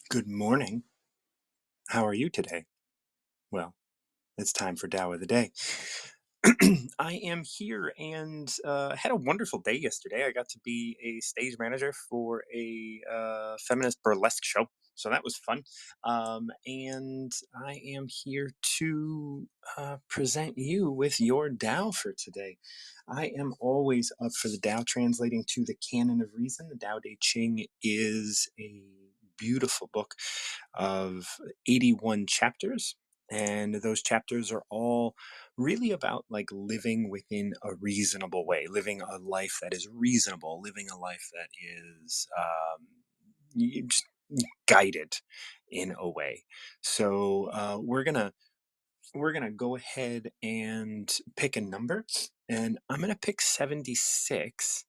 Good morning. How are you today? Well, it's time for Tao of the Day. I am here and had a wonderful day yesterday. I got to be a stage manager for a feminist burlesque show. So that was fun. And I am here to present you with your Tao for today. I am always up for the Tao translating to the canon of reason. The Tao Te Ching is a beautiful book of 81 chapters. And those chapters are all really about like living within a reasonable way, living a life that is reasonable, living a life that is just guided in a way. So we're gonna go ahead and pick a number, and I'm gonna pick 76.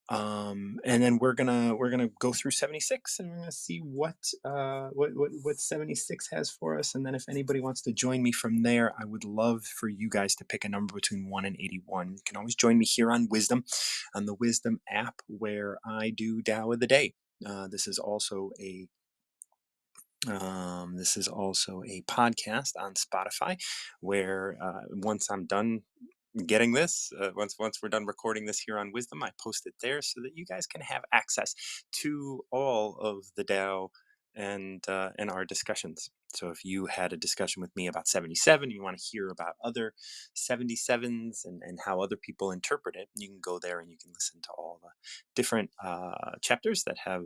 And then we're gonna go through 76, and we're gonna see what 76 has for us. And then if anybody wants to join me from there, I would love for you guys to pick a number between 1 and 81. You can always join me here on Wisdom, on the Wisdom app, where I do Tao of the Day. This is also a podcast on Spotify, where once I'm done getting this, once we're done recording this here on Wisdom, I post it there so that you guys can have access to all of the Tao and our discussions. So if you had a discussion with me about 77, you want to hear about other 77s and how other people interpret it, you can go there and you can listen to all the different chapters that have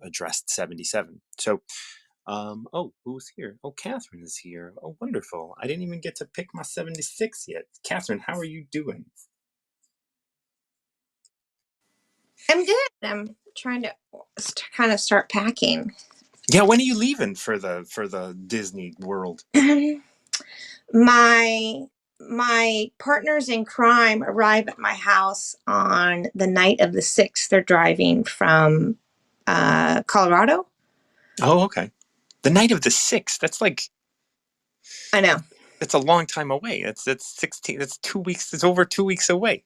addressed 77. So oh, who's here? Oh, Catherine is here. Oh, wonderful. I didn't even get to pick my 76 yet. Catherine, how are you doing? I'm good. I'm trying to kind of start packing. Yeah, when are you leaving for the Disney World? my my partners in crime arrive at my house on the night of the 6th. They're driving from Colorado. Oh, okay. The night of the 6th. That's like I know. it's a long time away. It's 16. It's 2 weeks. It's over 2 weeks away.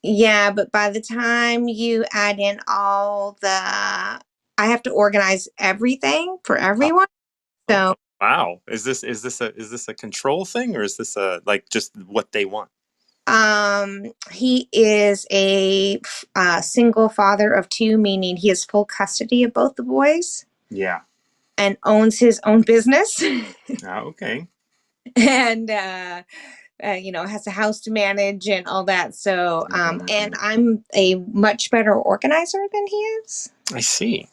Yeah, but by the time you add in I have to organize everything for Oh, everyone. oh, So wow. Is this a control thing, or is this a like just what they want? he is a single father of two, meaning he has full custody of both the boys Yeah. and owns his own business. Okay. And has a house to manage and all that. So and I'm a much better organizer than he is. I see.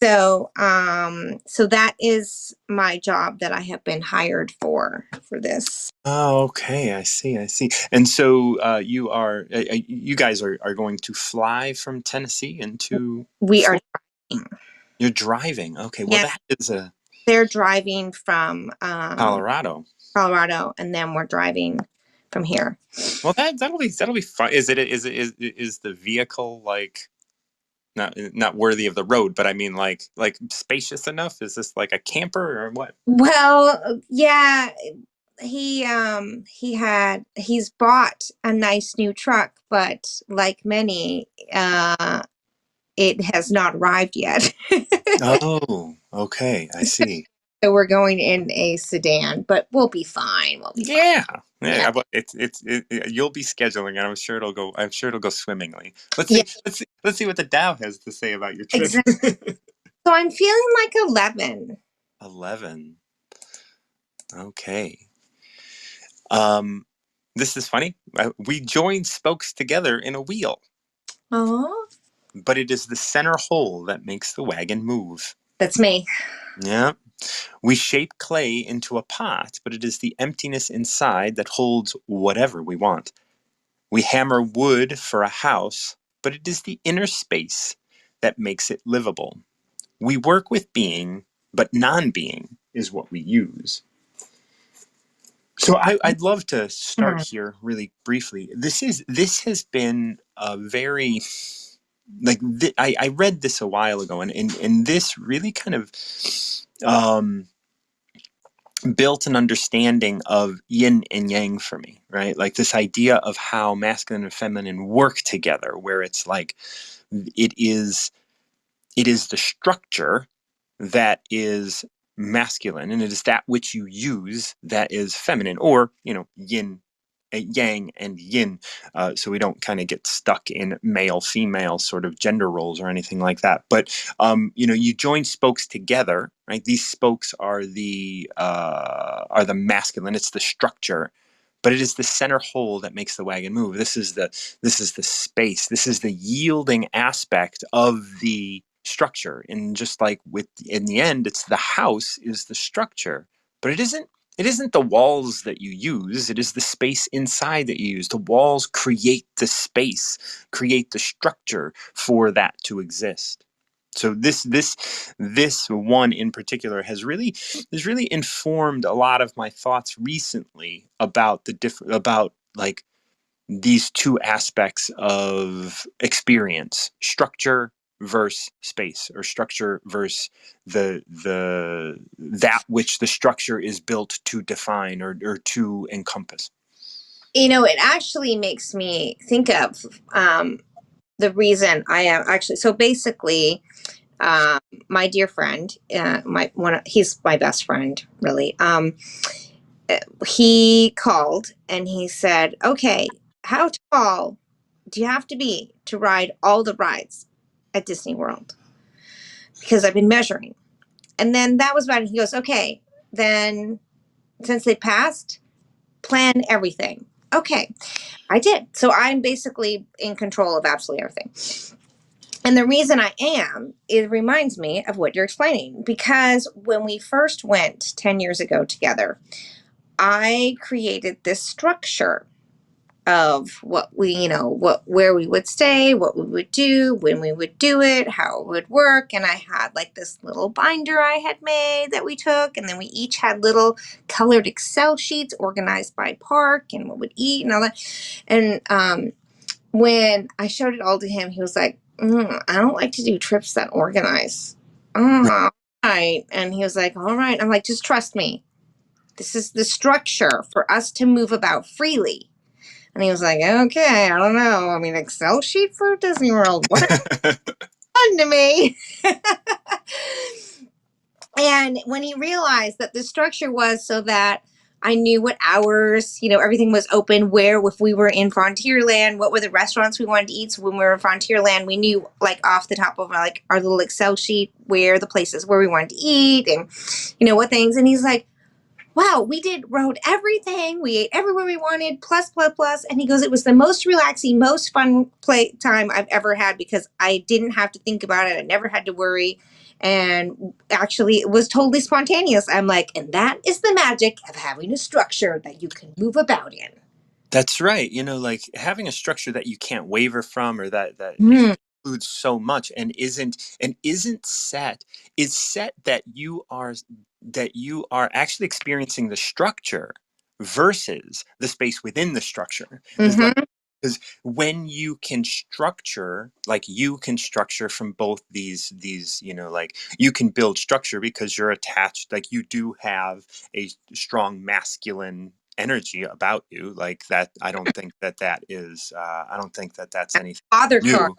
So that is my job that I have been hired for this. Oh, okay. I see. I see. And so you guys are going to fly from Tennessee into We are Florida. driving. You're driving. Okay. Well, Yeah, that is a they're driving from Colorado. Colorado, and then we're driving from here. Well, that'll be fun. Is the vehicle like not worthy of the road, but I mean like spacious enough? Is this like a camper or what? Well, yeah, he's bought a nice new truck, but like many, it has not arrived yet. Oh, okay. I see. So we're going in a sedan, but we'll be fine. We'll be fine. Yeah. Yeah. Yeah, but you'll be scheduling, and I'm sure it'll go. I'm sure it'll go swimmingly. Let's Yeah, see. Let's see what the Dow has to say about your trip. exactly. So I'm feeling like 11. 11. Okay. Um, this is funny. We join spokes together in a wheel, Oh, but it is the center hole that makes the wagon move. that's me. Yeah. We shape clay into a pot, but it is the emptiness inside that holds whatever we want. We hammer wood for a house, but it is the inner space that makes it livable. We work with being, but non being is what we use. So I'd love to start here really briefly. This has been a very I read this a while ago, and this really kind of um, built an understanding of yin and yang for me, right? Like this idea of how masculine and feminine work together, where it's like it is it is the structure, that is masculine, and it is that which you use that is feminine, or yin, yang and yin, so we don't kind of get stuck in male female sort of gender roles or anything like that. But you join spokes together, right? These spokes are the masculine. It's the structure, but it is the center hole that makes the wagon move. This is the space. This is the yielding aspect of the structure. And just like with in the end, it's the house is the structure, but it isn't the walls that you use. It is the space inside that you use. The walls create the space, create the structure for that to exist. So this one in particular has really informed a lot of my thoughts recently about about like these two aspects of experience: structure versus space, or structure versus the that which the structure is built to define, or to encompass. It actually makes me think of the reason I am actually so basically. Um, my dear friend, he's my best friend, really. He called and he said, "Okay, how tall do you have to be to ride all the rides at Disney World?" Because I've been measuring, and then that was about it. He goes, "Okay, then since they passed, plan everything." Okay, I did. So I'm basically in control of absolutely everything. And the reason I am, it reminds me of what you're explaining. Because when we first went 10 years ago together, I created this structure of what where we would stay, what we would do, when we would do it, how it would work. And I had like this little binder I had made that we took. And then we each had little colored Excel sheets organized by park and what we'd eat and all that. And when I showed it all to him, he was like, I don't like to do trips that organize. All right. And he was like, all right. I'm like, just trust me. This is the structure for us to move about freely. And he was like, okay, I don't know. I mean, Excel sheet for Disney World. What fun to me. And when he realized that the structure was so that I knew what hours, everything was open, where, if we were in Frontierland, what were the restaurants we wanted to eat. So when we were in Frontierland, we knew like off the top of our little Excel sheet where the places where we wanted to eat and, what things. And he's like, wow, we rode everything. We ate everywhere we wanted, plus, plus, plus. And he goes, it was the most relaxing, most fun play time I've ever had because I didn't have to think about it. I never had to worry. And actually, it was totally spontaneous. I'm like, and that is the magic of having a structure that you can move about in. That's right. Like having a structure that you can't waver from, or that Mm. includes so much and isn't set, is set that you are actually experiencing the structure versus the space within the structure. Is like, Mm-hmm. because when you can structure from both these, like you can build structure because you're attached, like you do have a strong masculine energy about you, like that. I don't think that that's anything Father card. new.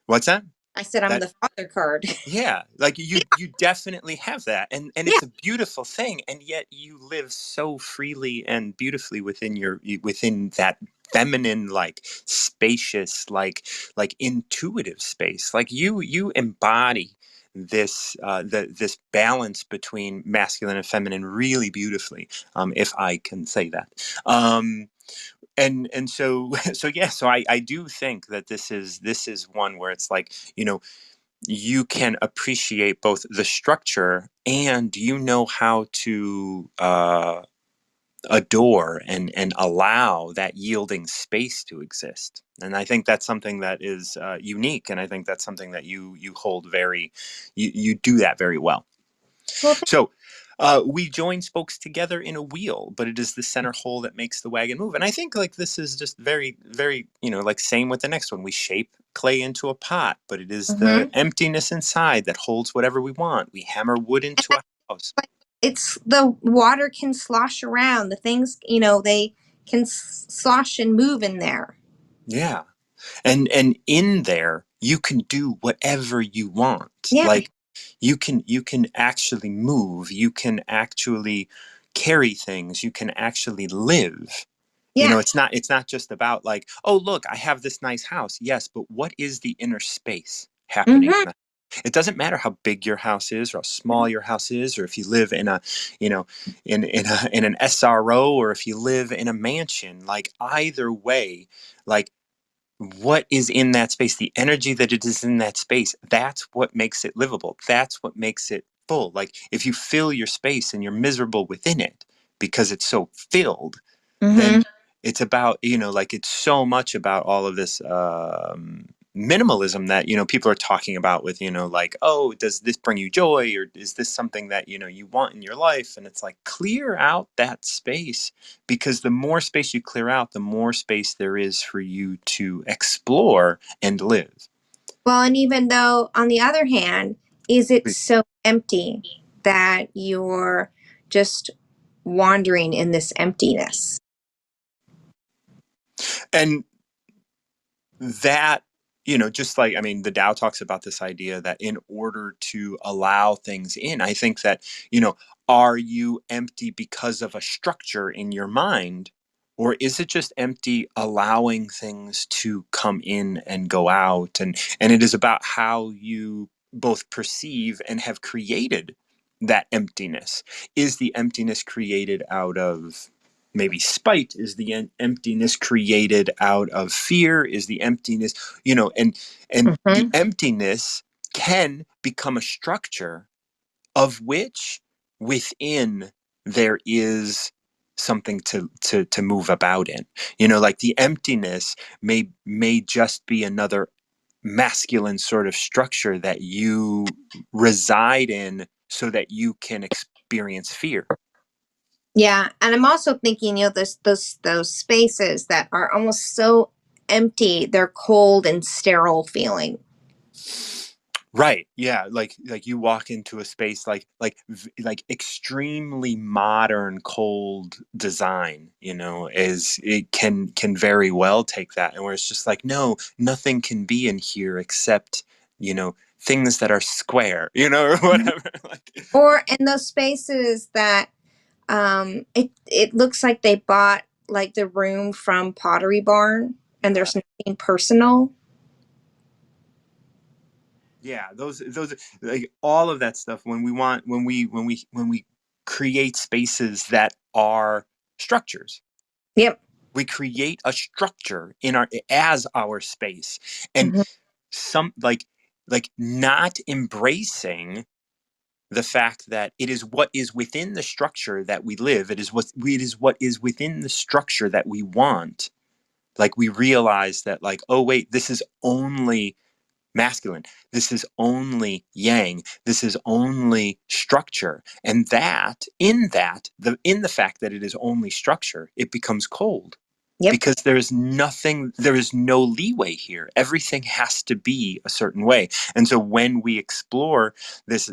What's that? I said I'm That the father card. Yeah, like you definitely have that, and Yeah. it's a beautiful thing, and yet you live so freely and beautifully within that feminine, like spacious, like intuitive space. Like you embody this balance between masculine and feminine really beautifully, if I can say that. And so so yeah, so I do think that this is one where it's like, you can appreciate both the structure, and how to adore and allow that yielding space to exist. And I think that's something that is unique, and I think that's something that you hold very, you do that very well. Well, So we join spokes together in a wheel, but it is the center hole that makes the wagon move. And I think like this is just very, very, like same with the next one. We shape clay into a pot, but it is the mhm. emptiness inside that holds whatever we want. We hammer wood into a house. It's the water can slosh around. The things, they can slosh and move in there. Yeah. And in there, you can do whatever you want. Yeah. Like You can actually move, you can actually carry things, you can actually live. Yeah. It's not just about like, oh look, I have this nice house. Yes, but what is the inner space happening Hmm. in that? It doesn't matter how big your house is or how small your house is, or if you live in a, you know, in an SRO, or if you live in a mansion. Like either way, like what is in that space, the energy that it is in that space, that's what makes it livable. That's what makes it full. Like if you fill your space and you're miserable within it because it's so filled, then Hmm. it's about, like it's so much about all of this minimalism that people are talking about with, like, oh, does this bring you joy, or is this something that you want in your life? And it's like, clear out that space, because the more space you clear out, the more space there is for you to explore and live. Well, and even though, on the other hand, is it so empty that you're just wandering in this emptiness? And that, just like, I mean, the Tao talks about this idea that in order to allow things in, I think that, are you empty because of a structure in your mind, or is it just empty allowing things to come in and go out? And it is about how you both perceive and have created that emptiness. Is the emptiness created out of maybe spite? Is the emptiness created out of fear? Is the emptiness, and the Hmm. emptiness can become a structure of which within there is something to move about in. Like the emptiness may just be another masculine sort of structure that you reside in so that you can experience fear. Yeah, and I'm also thinking, those spaces that are almost so empty, they're cold and sterile feeling. Right. Yeah. Like you walk into a space like extremely modern cold design, is it can very well take that, and where it's just like, no, nothing can be in here except, things that are square, or Mhm. whatever. Like, Or in those spaces that it looks like they bought like the room from Pottery Barn, and yeah. there's nothing personal. Yeah, those like all of that stuff, when we create spaces that are structures. Yep. We create a structure in our as our space, and Hmm. some like not embracing the fact that it is what is within the structure that we live. It is what is within the structure that we want. Like we realize that, like, oh wait, this is only masculine, this is only yang, this is only structure. And in the fact that it is only structure, it becomes cold, Yep. because there is no leeway here. Everything has to be a certain way. And so when we explore this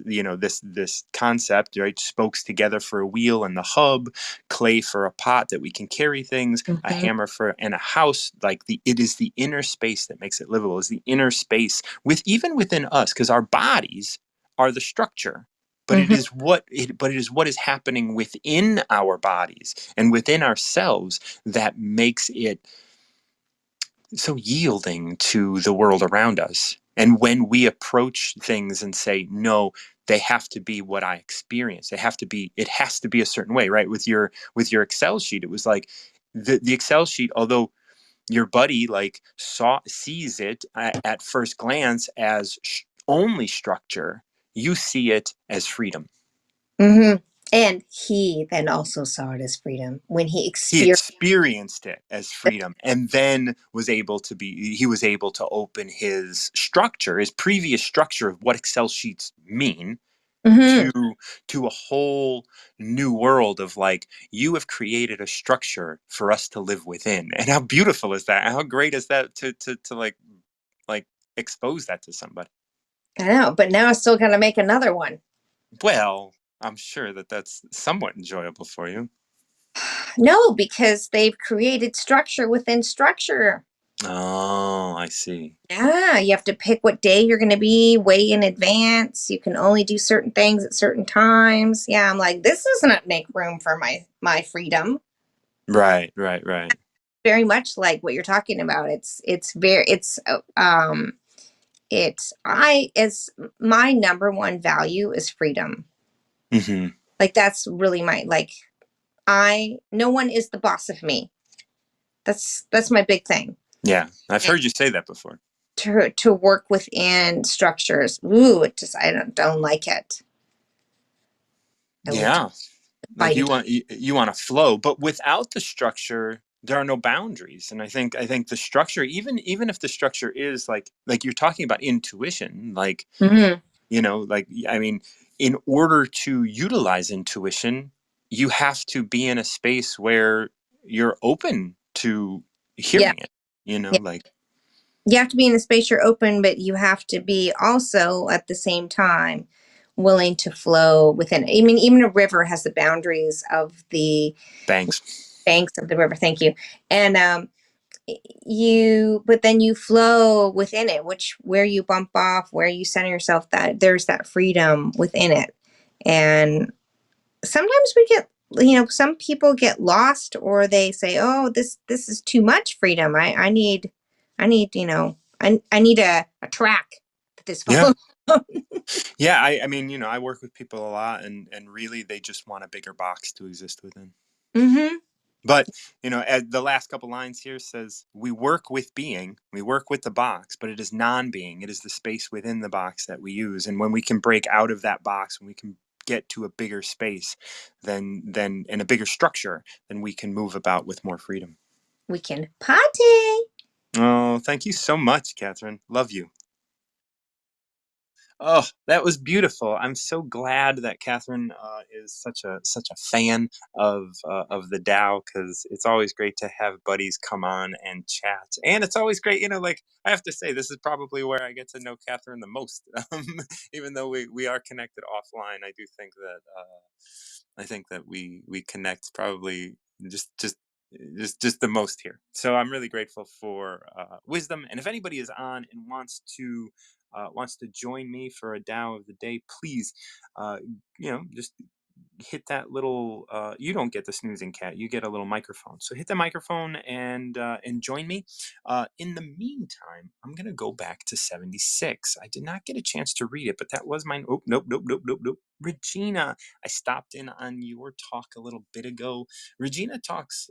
concept, right, spokes together for a wheel and the hub, clay for a pot that we can carry things, a Hmm. hammer for and a house, like it is the inner space that makes it livable. Is the inner space even within us, because our bodies are the structure, but it Hmm. is what is happening within our bodies and within ourselves that makes it so yielding to the world around us. And when we approach things and say, no, they have to be what I experience, it has to be a certain way, right? With your Excel sheet, it was like the Excel sheet, although your buddy like sees it at first glance as only structure, you see it as freedom. Hmm. And he then also saw it as freedom when he He experienced experienced it as it. freedom, and then he was able to open his previous structure of what Excel sheets mean, Hmm. to a whole new world of, like, you have created a structure for us to live within. And how beautiful is that? How great is that to like expose that to somebody? I know, but now I still got to make another one. Well, I'm sure that that's somewhat enjoyable for you. No, because they've created structure within structure. Oh, I see. Yeah, you have to pick what day you're going to be way in advance. You can only do certain things at certain times. Yeah, I'm like, this doesn't make room for my freedom. Right, right, right. Very much like what you're talking about. It's very it's I is my number one value is freedom. Hmm. Like that's really my like I no one is the boss of me. That's my big thing. Yeah, I've heard you say that before. To work within structures. Ooh, it just I don't like it. I like to Yeah, like bite it. you want to flow, but without the structure, there are no boundaries. And I think the structure, even if the structure is like you're talking about intuition, like Hmm. like I mean, in order to utilize intuition, you have to be in a space where you're open to Yeah, hearing it. yeah. Like You have to be in the space you're open, but you have to be also at the same time willing to flow within it. I mean, even a river has the boundaries of the banks. banks of the river. Thank you. And but then you flow within it, which where you bump off, where you center yourself, that there's that freedom within it. And sometimes we get, some people get lost, or they say, oh, this is too much freedom. I need a track that this Yeah. follows. Yeah, I mean, I work with people a lot, and really they just want a bigger box to exist within. Hmm. But, as the last couple lines here says, we work with being, we work with the box, but it is non-being. It is the space within the box that we use. And when we can break out of that box, when we can get to a bigger space, then in a bigger structure, then we can move about with more freedom. We can party. Oh, thank you so much, Catherine. Love you. Oh, that was beautiful. I'm so glad that Catherine is such a fan of the Tao, because it's always great to have buddies come on and chat, and it's always great. Like I have to say, this is probably where I get to know Catherine the most. Even though we are connected offline, I think that we connect probably just just the most here. So I'm really grateful for wisdom. And if anybody is on and wants to join me for a Tao of the day, please, just hit that little. You don't get the snoozing cat; you get a little microphone. So hit the microphone and join me. In the meantime, I'm gonna go back to 76. I did not get a chance to read it, but that was mine. Oh, nope, nope, nope, nope, nope. Regina, I stopped in on your talk a little bit ago. Regina talks.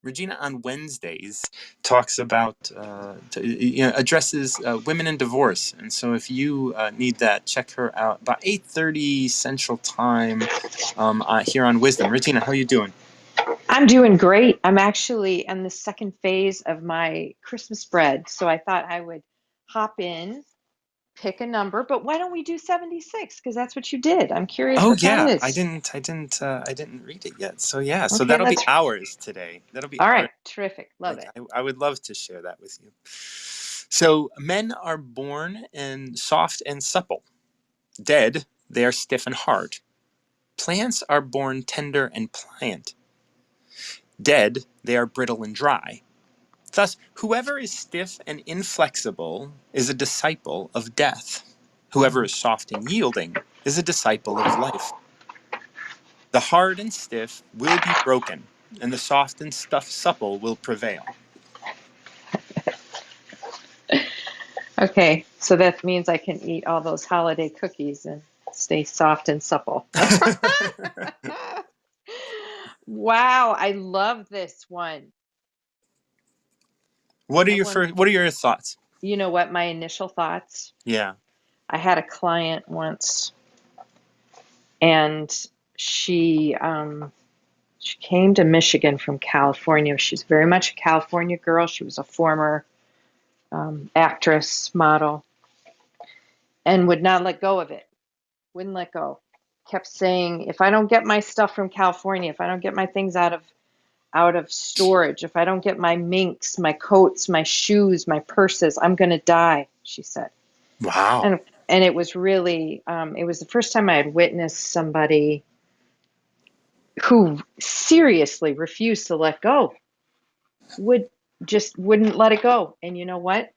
Regina on Wednesdays talks about addresses women in divorce, and so if you need that, check her out about 8:30 Central Time here on Wisdom. Regina, how are you doing? I'm doing great. I'm actually in the second phase of my Christmas bread. So I thought I would hop in, pick a number, but why don't we do 76? Because that's what you did. I'm curious Oh what that yeah, I is. didn't, I didn't, I didn't read it yet. So yeah, so Okay, that'll be let's. ours today. That'll be All ours. right, terrific. Love Like it. I would love to share that with you. So men are born and soft and supple. Dead, they are stiff and hard. Plants are born tender and pliant. Dead, they are brittle and dry. Thus, whoever is stiff and inflexible is a disciple of death. Whoever is soft and yielding is a disciple of life. The hard and stiff will be broken, and the soft and supple will prevail. Okay, so that means I can eat all those holiday cookies and stay soft and supple. Wow, I love this one. What are I your want, first? What are your thoughts? you know what, my initial thoughts? Yeah. I had a client once and she she came to Michigan from California. She's very much a California girl. She was a former actress, model, and would not let go of it. Wouldn't let go. Kept saying, if I don't get my stuff from California, if I don't get my things out of storage, if I don't get my minks, my coats, my shoes, my purses, I'm going to die, she said. Wow. And it was really, it was the first time I had witnessed somebody who seriously refused to let go. Would just wouldn't let it go. And you know what?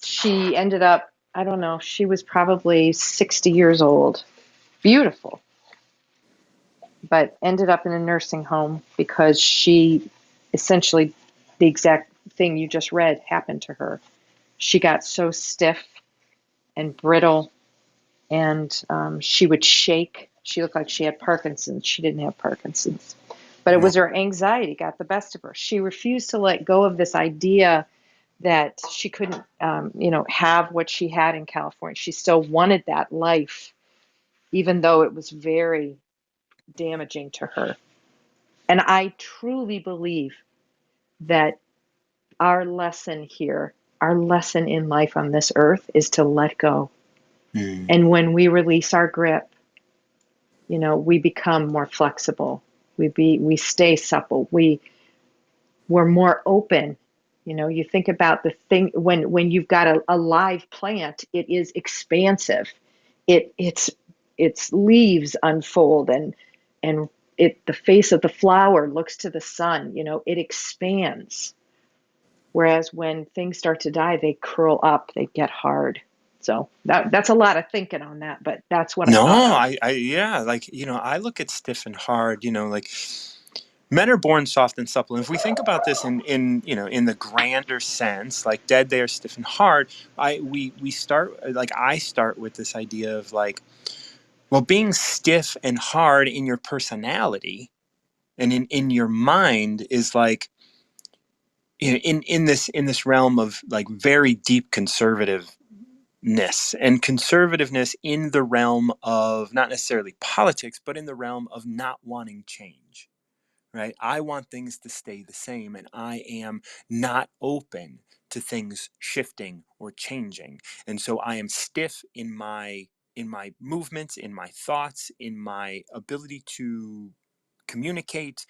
She ended up, I don't know, she was probably 60 years old. Beautiful, but ended up in a nursing home because she essentially, the exact thing you just read happened to her. She got so stiff and brittle, and she would shake. She looked like she had Parkinson's. She didn't have Parkinson's, but it was her anxiety got the best of her. She refused to let go of this idea that she couldn't, have what she had in California. She still wanted that life, even though it was very damaging to her. And I truly believe that our lesson here, our lesson in life on this earth is to let go. Mm. And when we release our grip, we become more flexible. We stay supple. We're more open. You think about the thing when you've got a live plant, it is expansive. Its leaves unfold and the face of the flower looks to the sun. It expands. Whereas when things start to die, they curl up, they get hard. So that's a lot of thinking on that, but that's what I No, thought of. yeah, like, I look at stiff and hard, like men are born soft and supple. And if we think about this in the grander sense, like dead, they are stiff and hard. We start, like, I start with this idea of like, well, being stiff and hard in your personality and in your mind is like, in this realm of like very deep conservativeness and conservativeness in the realm of not necessarily politics, but in the realm of not wanting change, right? I want things to stay the same, and I am not open to things shifting or changing. And so I am stiff in my movements, in my thoughts, in my ability to communicate.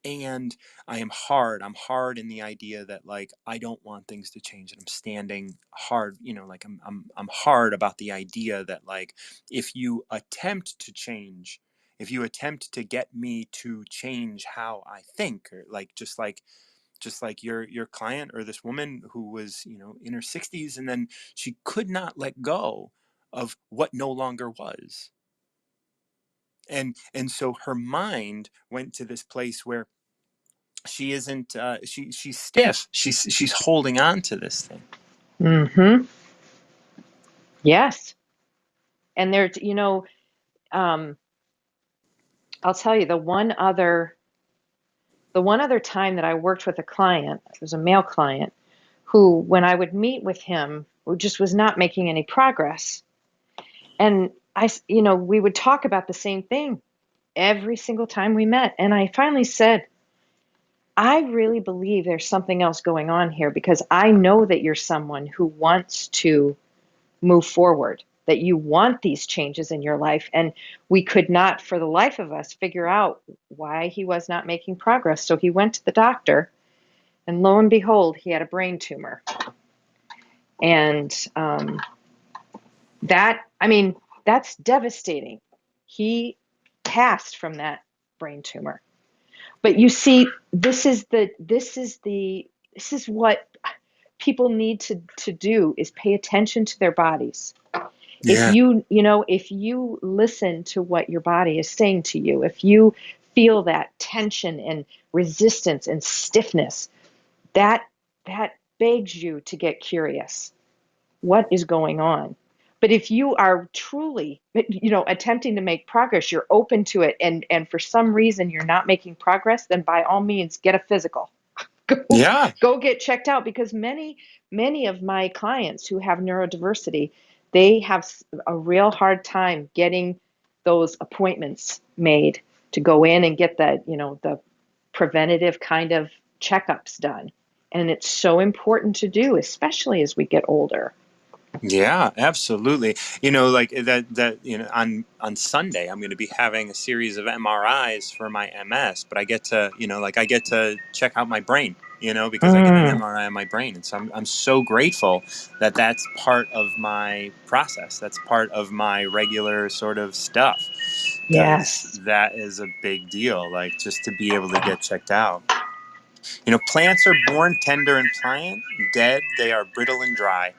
And I am hard. I'm hard in the idea that like I don't want things to change, and I'm standing hard, like I'm hard about the idea that like if you attempt to change, if you attempt to get me to change how I think, or like just like your client or this woman who was, in her 60s, and then she could not let go of what no longer was. And so her mind went to this place where she isn't she's stiff, she's holding on to this thing. Mm-hmm. Yes. And there's, um, I'll tell you the one other time that I worked with a client, it was a male client, who, when I would meet with him, who just was not making any progress. And we would talk about the same thing every single time we met. And I finally said, I really believe there's something else going on here because I know that you're someone who wants to move forward, that you want these changes in your life. And we could not, for the life of us, figure out why he was not making progress. So he went to the doctor, and lo and behold, he had a brain tumor. And I mean, that's devastating. He passed from that brain tumor. But you see, this is what people need to do is pay attention to their bodies. If Yeah. you listen to what your body is saying to you, if you feel that tension and resistance and stiffness, that that begs you to get curious. What is going on? But if you are truly, attempting to make progress, you're open to it, and for some reason you're not making progress, then by all means get a physical. go Yeah. go get checked out, because many of my clients who have neurodiversity, they have a real hard time getting those appointments made to go in and get the preventative kind of checkups done. And it's so important to do, especially as we get older. Yeah, absolutely. Like that on Sunday I'm going to be having a series of MRIs for my MS, but I get to, like I get to check out my brain, because I get an Mm, MRI on my brain. And so I'm so grateful that that's part of my process. That's part of my regular sort of stuff, because yes. that is a big deal, like just to be able to get checked out. Plants are born tender and pliant. Dead, they are brittle and dry.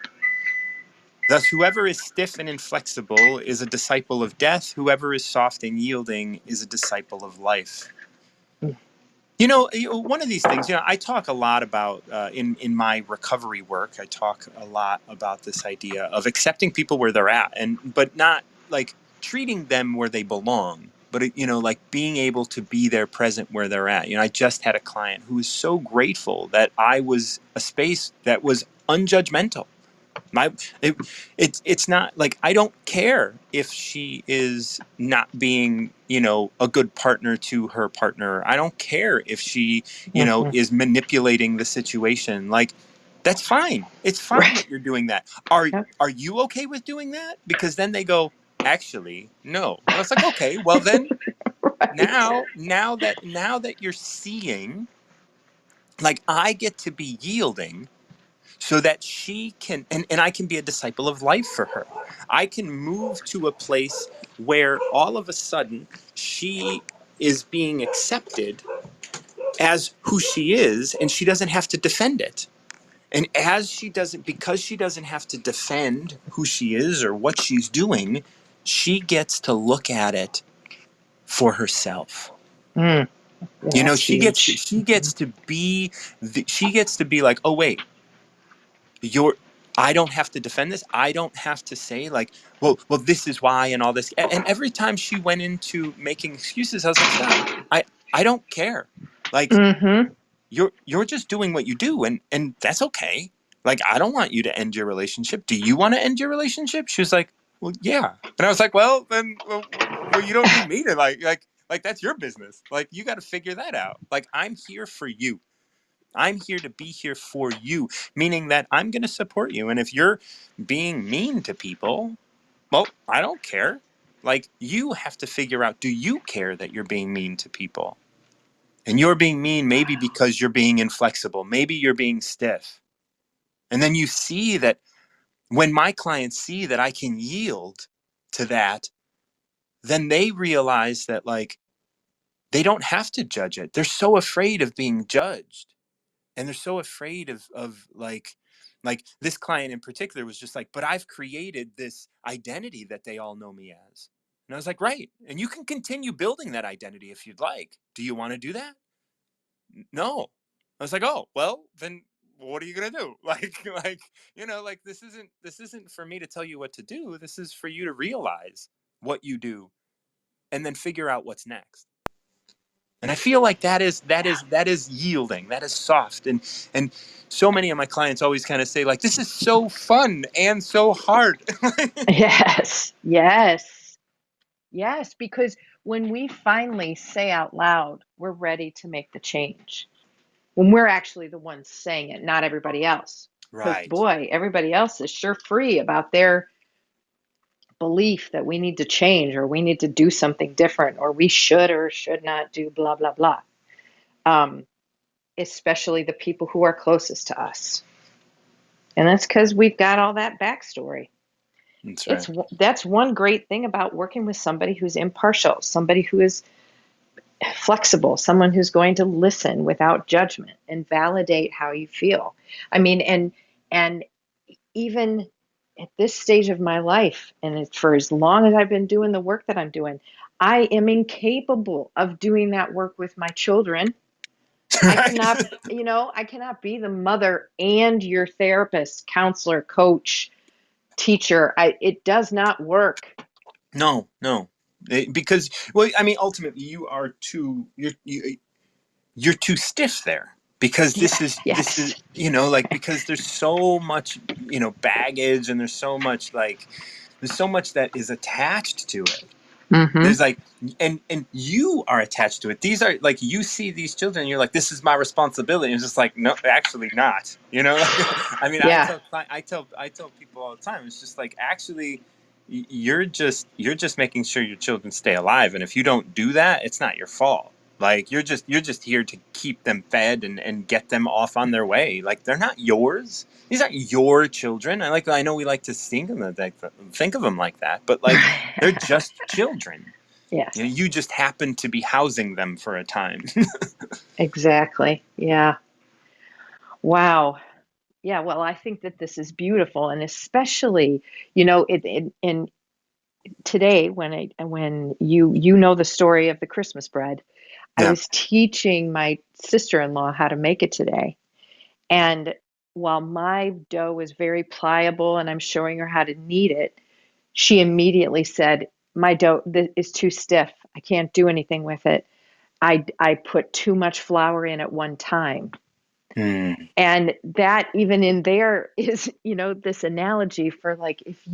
Thus, whoever is stiff and inflexible is a disciple of death. Whoever is soft and yielding is a disciple of life. One of these things, I talk a lot about in my recovery work. I talk a lot about this idea of accepting people where they're at, but not like treating them where they belong, but like being able to be there, present where they're at. I just had a client who was so grateful that I was a space that was unjudgmental. My it's not like I don't care if she is not being a good partner to her partner. I don't care if she Hmm. is manipulating the situation. Like, that's fine. It's fine Right. that you're doing that. are Yep. are you okay with doing that? Because then they go, actually no. And it's like, okay, well then, Right. now that you're seeing, like, I get to be yielding so that she can, and I can be a disciple of life for her. I can move to a place where all of a sudden she is being accepted as who she is, and she doesn't have to defend it. And because she doesn't have to defend who she is or what she's doing, she gets to look at it for herself. Mm. Yeah, that's She gets to, huge. she gets to be she gets to be like, oh wait, you're I don't have to defend this. I don't have to say, like, well, this is why, and all this. And every time she went into making excuses, I was like, stop. I don't care. Like, Hmm. you're just doing what you do, and that's okay. Like, I don't want you to end your relationship. Do you want to end your relationship? She was like, well, yeah. And I was like, well, then, well, you don't need me to like that's your business. Like, you got to figure that out. Like, I'm here for you. I'm here to be here for you, meaning that I'm going to support you. And if you're being mean to people, well, I don't care. Like, you have to figure out, do you care that you're being mean to people? And you're being mean maybe because you're being inflexible, maybe you're being stiff. And then you see that when my clients see that I can yield to that, then they realize that, like, they don't have to judge it. They're so afraid of being judged. And they're so afraid of like this client in particular was just like, but I've created this identity that they all know me as. And I was like, right. And you can continue building that identity if you'd like. Do you want to do that? No. I was like, oh, well, then what are you gonna do? Like, this isn't for me to tell you what to do. This is for you to realize what you do and then figure out what's next. And I feel like that is yielding, that is soft. And so many of my clients always kind of say, like, this is so fun and so hard. Yes. Yes. Yes. Because when we finally say out loud, we're ready to make the change. When we're actually the ones saying it, not everybody else. Because Right. boy, everybody else is sure free about their belief that we need to change or we need to do something different or we should or should not do blah, blah, blah. Um, Especially the people who are closest to us. And that's because we've got all that backstory. That's right. That's one great thing about working with somebody who's impartial, somebody who is flexible, someone who's going to listen without judgment and validate how you feel. I mean, and even at this stage of my life, and it's for as long as I've been doing the work that I'm doing, I am incapable of doing that work with my children. I Right. cannot, I cannot be the mother and your therapist, counselor, coach, teacher. It does not work. No, no. Because, well, I mean, ultimately you're too stiff there, because Yeah, this is yes. like, because there's so much baggage, and there's so much that is attached to it. Mm-hmm. There's like, and you are attached to it. These are like, you see these children and you're like, this is my responsibility. And it's just like, no, actually not. Like, I mean, Yeah. I tell people all the time, it's just like, actually, you're just making sure your children stay alive, and if you don't do that, it's not your fault. Like, you're just here to keep them fed and get them off on their way. Like, they're not yours. These aren't your children. I know we like to think of them like that, but like, they're just children. Yes, You just happen to be housing them for a time. exactly. Yeah. Wow. Yeah, well, I think that this is beautiful, and especially, in today when you know the story of the Christmas bread, I Yeah. was teaching my sister-in-law how to make it today. And while my dough is very pliable and I'm showing her how to knead it, she immediately said, "My dough is too stiff. I can't do anything with it. I put too much flour in at one time." Hmm. And that even in there is, this analogy for like if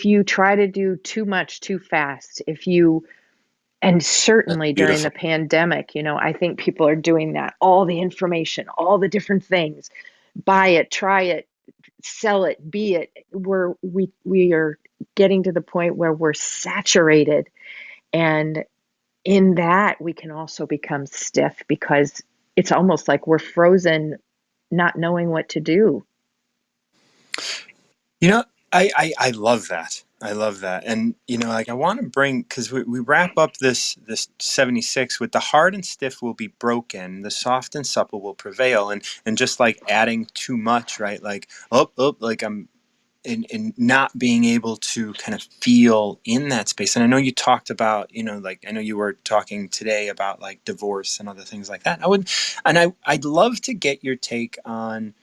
you try to do too much too fast, if you and That's certainly during the beautiful. pandemic, I think people are doing that. All the information, all the different things. Buy it, try it, sell it, be it. We are getting to the point where we're saturated. And in that we can also become stiff because it's almost like we're frozen, not knowing what to do. You know, I love that. I love that. And like I want to bring, because we wrap up this 76 with the hard and stiff will be broken, the soft and supple will prevail. And just like adding too much, right? Like, like I'm in not being able to kind of feel in that space. And I know you talked about, like I know you were talking today about like divorce and other things like that. I'd love to get your take on,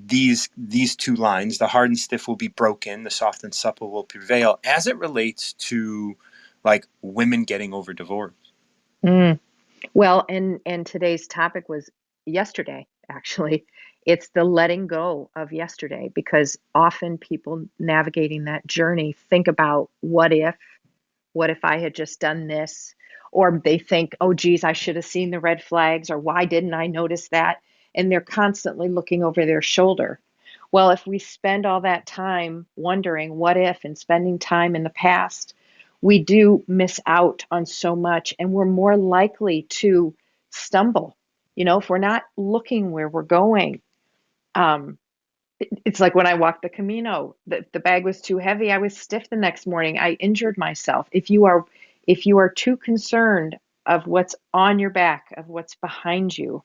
these two lines, the hard and stiff will be broken, the soft and supple will prevail, as it relates to like women getting over divorce. Mm. Well, and today's topic was yesterday, actually. It's the letting go of yesterday because often people navigating that journey think about what if I had just done this? Or they think, oh, geez, I should have seen the red flags, or why didn't I notice that? And they're constantly looking over their shoulder. Well, if we spend all that time wondering what if and spending time in the past, we do miss out on so much and we're more likely to stumble. If we're not looking where we're going, um, it's like when I walked the Camino, the bag was too heavy. I was stiff the next morning. I injured myself. If you are too concerned of what's on your back, of what's behind you,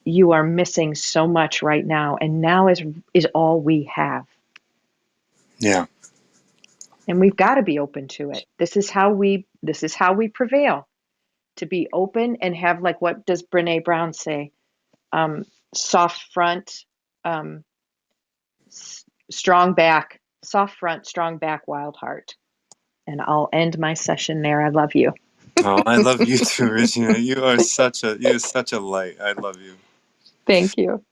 you are missing so much right now. And now is all we have. Yeah. And we've got to be open to it. This is how we prevail. To be open and have, like, what does Brene Brown say? Soft front, um, strong back, soft front, strong back, wild heart. And I'll end my session there. I love you. Oh, I love you too, Regina. You're such a light. I love you. Thank you.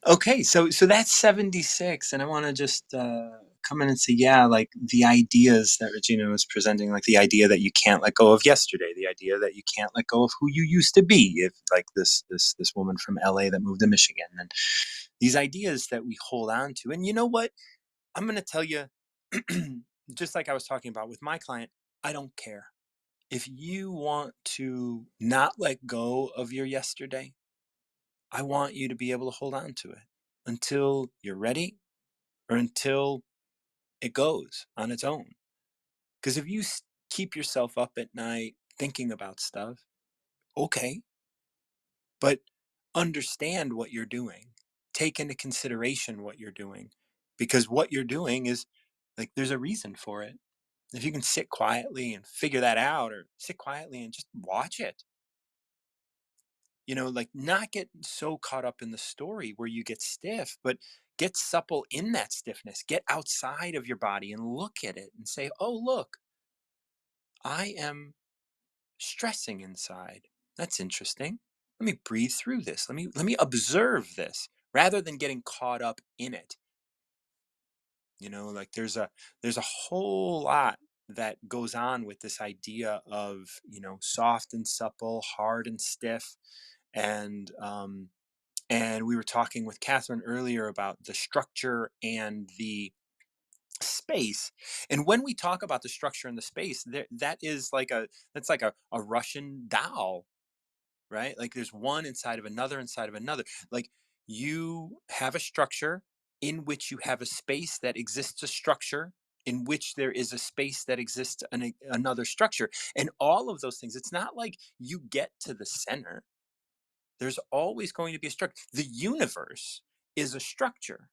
Okay, so that's 76, and I want to just come in and say, yeah, like the ideas that Regina was presenting, like the idea that you can't let go of yesterday, the idea that you can't let go of who you used to be, if like this woman from LA that moved to Michigan, and these ideas that we hold on to. And you know what? I'm going to tell you, just like I was talking about with my client, I don't care. If you want to not let go of your yesterday, I want you to be able to hold on to it until you're ready or until it goes on its own. Because if you keep yourself up at night thinking about stuff, okay, but understand what you're doing. Take into consideration what you're doing, because what you're doing is like there's a reason for it. If you can sit quietly and figure that out, or sit quietly and just watch it, like not get so caught up in the story where you get stiff, but get supple in that stiffness. Get outside of your body and look at it and say, oh, look, I am stressing inside. That's interesting. Let me breathe through this. Let me observe this rather than getting caught up in it. Like there's a whole lot that goes on with this idea of, soft and supple, hard and stiff. And we were talking with Catherine earlier about the structure and the space. And when we talk about the structure and the space, that's like a Russian doll, right? Like there's one inside of another. Like you have a structure in which you have a space that exists a structure in which there is a space that exists in another structure. And all of those things, it's not like you get to the center. There's always going to be a structure. The universe is a structure,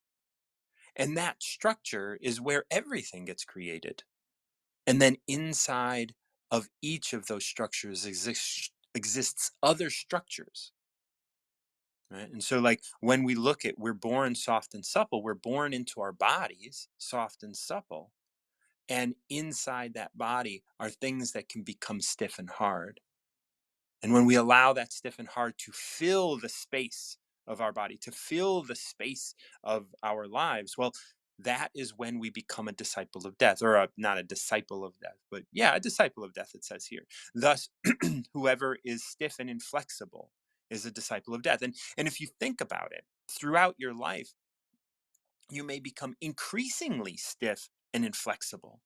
and that structure is where everything gets created. And then inside of each of those structures exists other structures. Right. And so, like, when we look at we're born soft and supple, we're born into our bodies soft and supple. And inside that body are things that can become stiff and hard. And when we allow that stiff and hard to fill the space of our body, to fill the space of our lives, well, that is when we become a disciple of death, or not a disciple of death, but yeah, a disciple of death, it says here. Thus, whoever is stiff and inflexible is a disciple of death. And if you think about it, throughout your life, you may become increasingly stiff and inflexible.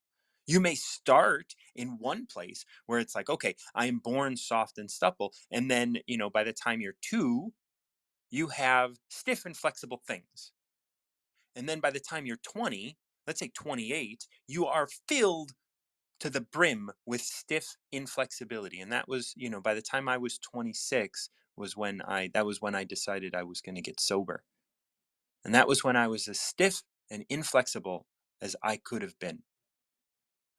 You may start in one place where it's like, okay, I am born soft and supple. And then, by the time you're 2, you have stiff and flexible things. And then by the time you're 20, let's say 28, you are filled to the brim with stiff inflexibility. And that was, by the time I was 26 that was when I decided I was going to get sober. And that was when I was as stiff and inflexible as I could have been.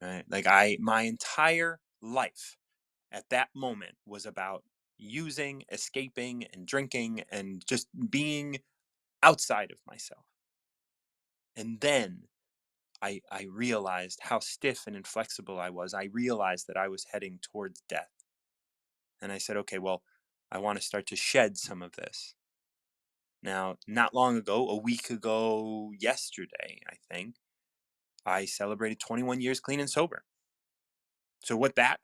Right? Like my entire life at that moment was about using, escaping, and drinking, and just being outside of myself. And then I realized how stiff and inflexible I was. I realized that I was heading towards death. And I said, okay, well, I want to start to shed some of this. Now, not long ago, a week ago, yesterday, I think, I celebrated 21 years clean and sober. So what that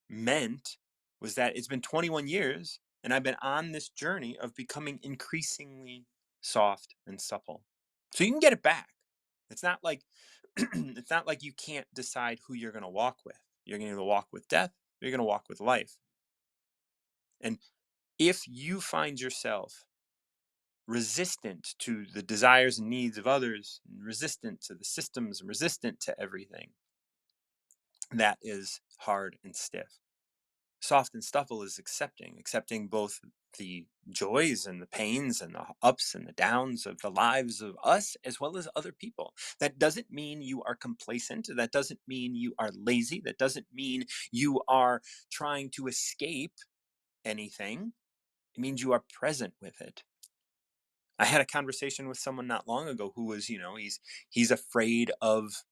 meant was that it's been 21 years and I've been on this journey of becoming increasingly soft and supple. So you can get it back. It's not like it's not like you can't decide who you're going to walk with. You're going to walk with death, or you're going to walk with life. And if you find yourself resistant to the desires and needs of others, and resistant to the systems, and resistant to everything, that is hard and stiff. Soft and supple is accepting both the joys and the pains and the ups and the downs of the lives of us as well as other people. That doesn't mean you are complacent. That doesn't mean you are lazy. That doesn't mean you are trying to escape anything. It means you are present with it. I had a conversation with someone not long ago who was, he's afraid of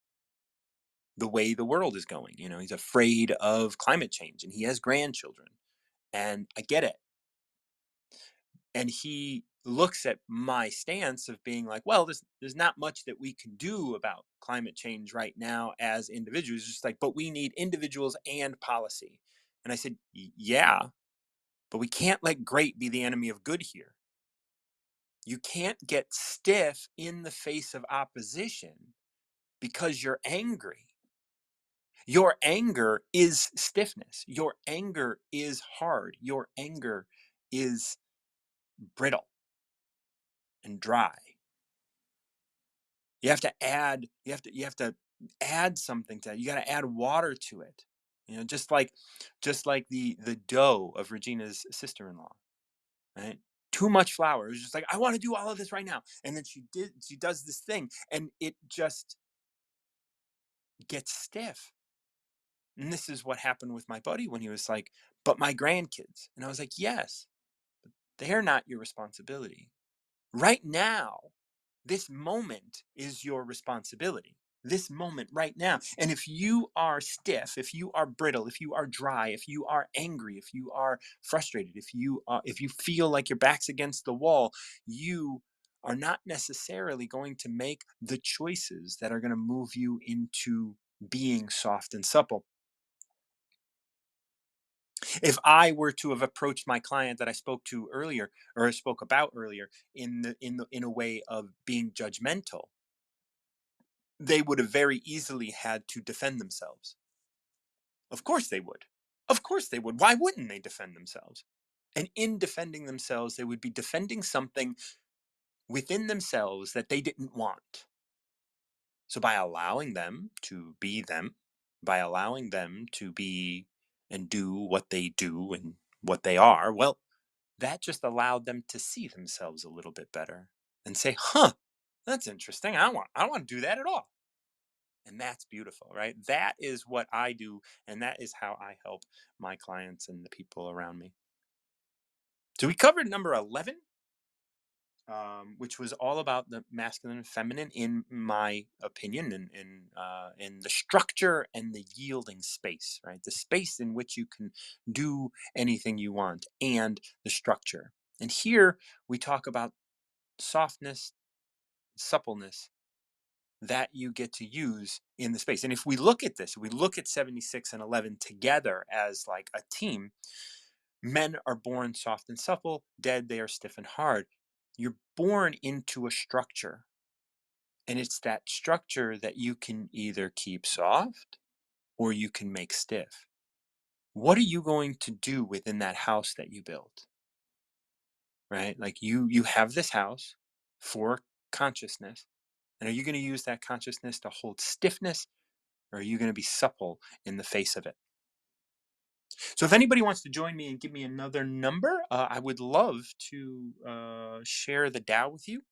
the way the world is going. He's afraid of climate change and he has grandchildren. And I get it. And he looks at my stance of being like, well, there's not much that we can do about climate change right now as individuals. Just like, but we need individuals and policy. And I said, yeah, but we can't let great be the enemy of good here. You can't get stiff in the face of opposition because you're angry. Your anger is stiffness. Your anger is hard. Your anger is brittle and dry. You have to add something to that. You got to add water to it. Just like the dough of Regina's sister-in-law, right? Too much flour. It was just like, I want to do all of this right now. And then she does this thing and it just gets stiff. And this is what happened with my buddy when he was like, but my grandkids. And I was like, yes, they're not your responsibility. Right now, this moment is your responsibility. This moment right now. And if you are stiff, if you are brittle, if you are dry, if you are angry, if you are frustrated, if you feel like your back's against the wall, you are not necessarily going to make the choices that are going to move you into being soft and supple. If I were to have approached my client that I spoke to earlier or spoke about earlier in a way of being judgmental, they would have very easily had to defend themselves. Of course they would. Of course they would. Why wouldn't they defend themselves? And in defending themselves, they would be defending something within themselves that they didn't want. So by allowing them to be them, by allowing them to be and do what they do and what they are, well, that just allowed them to see themselves a little bit better and say, "Huh, that's interesting. I don't want to do that at all." And that's beautiful, right? That is what I do, and that is how I help my clients and the people around me. So we covered number 11, which was all about the masculine and feminine, in my opinion, in the structure and the yielding space, right? The space in which you can do anything you want, and the structure. And here we talk about softness, suppleness that you get to use in the space. And if we look at this, we look at 76 and 11 together as like a team. Men are born soft and supple, dead they are stiff and hard. You're born into a structure, and it's that structure that you can either keep soft or you can make stiff. What are you going to do within that house that you built? Right? Like you have this house for consciousness. And are you going to use that consciousness to hold stiffness, or are you going to be supple in the face of it? So if anybody wants to join me and give me another number, I would love to share the Tao with you.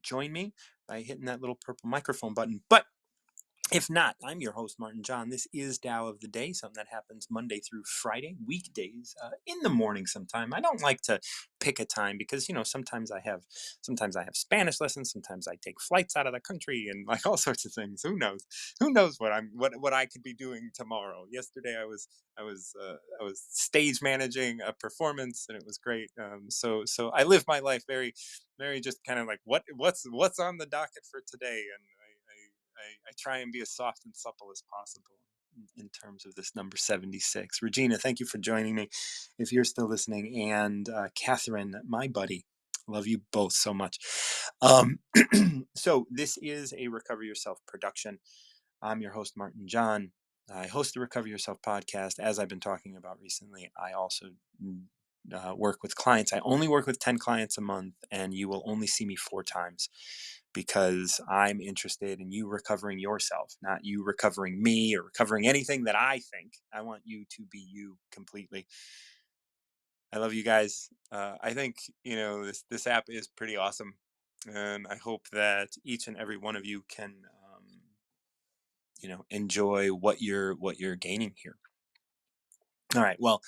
Join me by hitting that little purple microphone button. But if not, I'm your host, Martin John. This is Tao of the Day, something that happens Monday through Friday, weekdays, in the morning sometime. I don't like to pick a time because, sometimes I have Spanish lessons, sometimes I take flights out of the country and like all sorts of things. Who knows? Who knows what I could be doing tomorrow? Yesterday I was stage managing a performance and it was great. So I live my life very, very just kind of like what's on the docket for today, and I try and be as soft and supple as possible in terms of this number 76. Regina, thank you for joining me. If you're still listening, and Catherine, my buddy, love you both so much. Um, so this is a Recover Yourself production. I'm your host, Martin John. I host the Recover Yourself podcast. As I've been talking about recently, I also work with clients. I only work with 10 clients a month, and you will only see me 4 times because I'm interested in you recovering yourself, not you recovering me or recovering anything that I think. I want you to be you completely. I love you guys. I think this app is pretty awesome, and I hope that each and every one of you can enjoy what you're gaining here. All right. Well,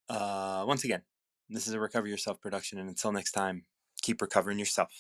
once again, this is a Recover Yourself production, and until next time, keep recovering yourself.